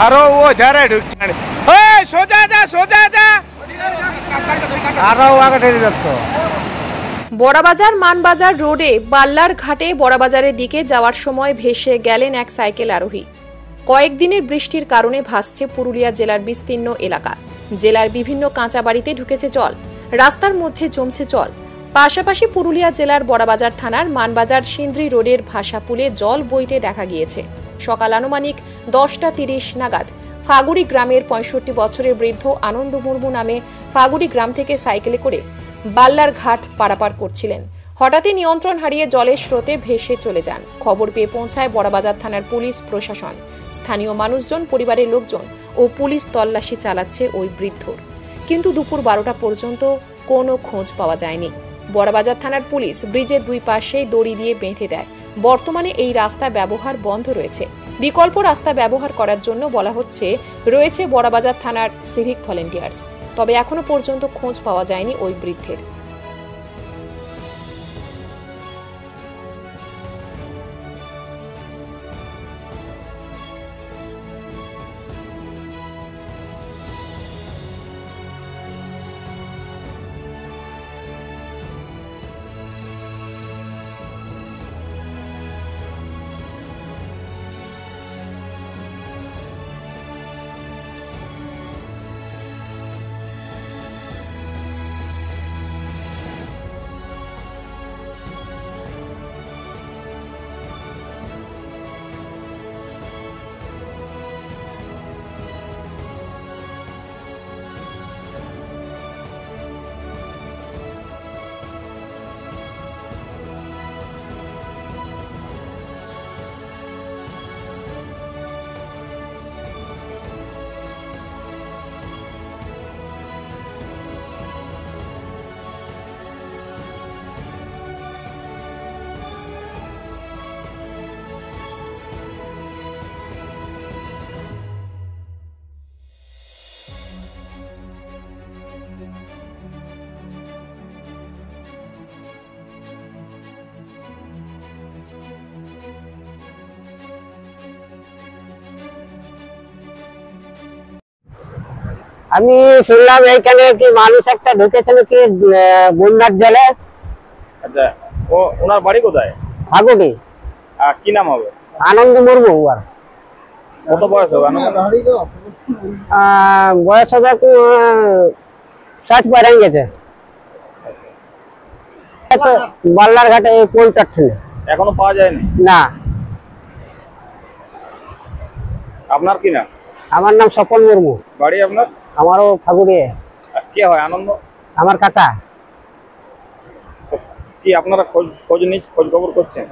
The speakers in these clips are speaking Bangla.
আরো ও ঝাড়ে ঢুকছে সোজা যা সোজা যা আরো আগে ঠেলে যাচ্ছ। বড়াবাজার মানবাজার রোডে বাল্লার ঘাটে বড়াবাজারের দিকে যাওয়ার সময় ভেসে গেলেন এক সাইকেল আরোহী। কয়েকদিনের বৃষ্টির কারণে ভাসছে পুরুলিয়া জেলার বিস্তীর্ণ এলাকা। জেলার বিভিন্ন কাঁচা বাড়িতে ঢুকেছে জল, রাস্তার মধ্যে জমছে জল। পাশাপাশি পুরুলিয়া জেলার বড়াবাজার থানার মানবাজার সিন্দ্রি রোডের ভাষাপুলে জল বইতে দেখা গিয়েছে। সকাল আনুমানিক 10:30 নাগাদ ফাগুড়ি গ্রামের 65 বছরের বৃদ্ধ আনন্দ মুর্মু নামে ফাগুড়ি গ্রাম থেকে সাইকেলে করে বাল্লার ঘাট পারাপার করছিলেন। হঠাৎই নিয়ন্ত্রণ হারিয়ে জলের স্রোতে ভেসে চলে যান। খবর পেয়ে পৌঁছায় বড়াবাজার থানার পুলিশ প্রশাসন। স্থানীয় মানুষজন, পরিবারের লোকজন ও পুলিশ তল্লাশি চালাচ্ছে ওই বৃদ্ধর, কিন্তু দুপুর 12টা পর্যন্ত কোনো খোঁজ পাওয়া যায়নি। বড়াবাজার থানার পুলিশ ব্রিজের দুই পাশেই দড়ি দিয়ে বেঁধে দেয়। বর্তমানে এই রাস্তা ব্যবহার বন্ধ রয়েছে। বিকল্প রাস্তা ব্যবহার করার জন্য বলা হচ্ছে রয়েছে বড়াবাজার থানার সিভিক ভলেন্টিয়ার্স। তবে এখনো পর্যন্ত খোঁজ পাওয়া যায়নি ওই বৃদ্ধের। আমি শুনলাম এইখানে কি মানুষ একটা ঢুকেছিল কি বন্যার জলে। আচ্ছা, ওনার বাড়ি কোথায়? ফাগুড়ি। কি নাম হবে? আনন্দ মুর্মু। আর কত বয়স হবে? বয়স হবে 60 পার গেছে। বাল্লার ঘাটে এই পোলটার ছিল, এখনো পাওয়া যায়নি। না। আপনার কি নাম? আমার নাম স্বপন মুর্মু। বাড়ি আপনার? আমারও ফাগুড়ি। কে হয় আনন্দ? আমার কাকা। কি আপনারা খোঁজ খবর করছেন?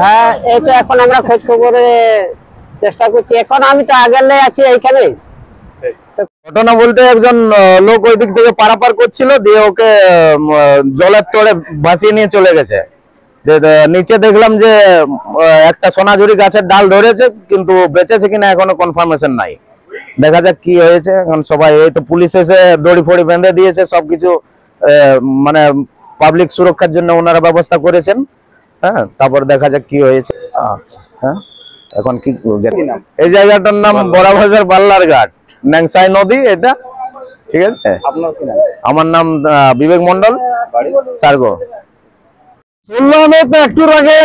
হ্যাঁ, এই তো এখন আমরা খোঁজ খবরে চেষ্টা করছি। এখন আমি তো আগের আছি এইখানে। ঘটনা বলতে একজন লোক ওই দিক থেকে পারাপার করছিল, দিয়ে ওকে জলের তোড়ে ভাসিয়ে নিয়ে চলে গেছে। নিচে দেখলাম যে একটা সোনাঝুরি গাছের ডাল ধরেছে, কিন্তু বেঁচেছে কিনা এখনো কনফার্মেশন নাই। দেখা যাক কি হয়েছে। এখন সবাই এই তো পুলিশ এসে দড়ি ফড়ি বেঁধে দিয়েছে, সবকিছু মানে পাবলিক সুরক্ষার জন্য ওনারা ব্যবস্থা করেছেন। হ্যাঁ, তারপর দেখা যাক কি হয়েছে। হ্যাঁ, এখন কি এই জায়গাটার নাম বড়াবাজার বাল্লার ঘাট, ন্যাংসাই নদী এটা। ঠিক আছে। আমার নাম বিবেক মন্ডল, সার্গো। শুনলাম এই তো একটু আগে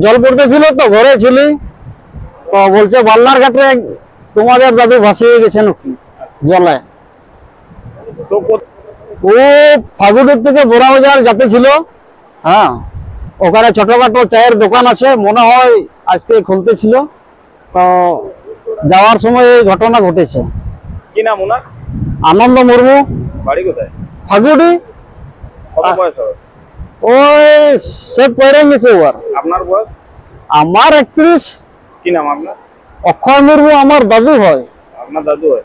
জল পড়তেছিল, তো ঘরে ছিলি, তো বলছে বাল্লার ঘাটে তোমাদের দাদু ভাসিয়ে গেছেন জলে। ও ফাগুড়ির থেকে বড়াবাজার যাতে ছিল। হ্যাঁ, ওখানে ছোটখাটো চায়ের দোকান আছে, মনে হয় আজকে খুলতে ছিল, তো যাওয়ার সময় এই ঘটনা ঘটেছে। কি নাম ওনার? আনন্দ মুর্মু। বাড়ি কোথায়? ফাগুড়ি। কত বয়স হবে? ওই সে পড়ে গেছে। ওর। আপনার বয়স? আমার 31। কি নাম আপনার? অক্ষয় মুর্মু আমার দাদু হয়। আপনার দাদু হয়?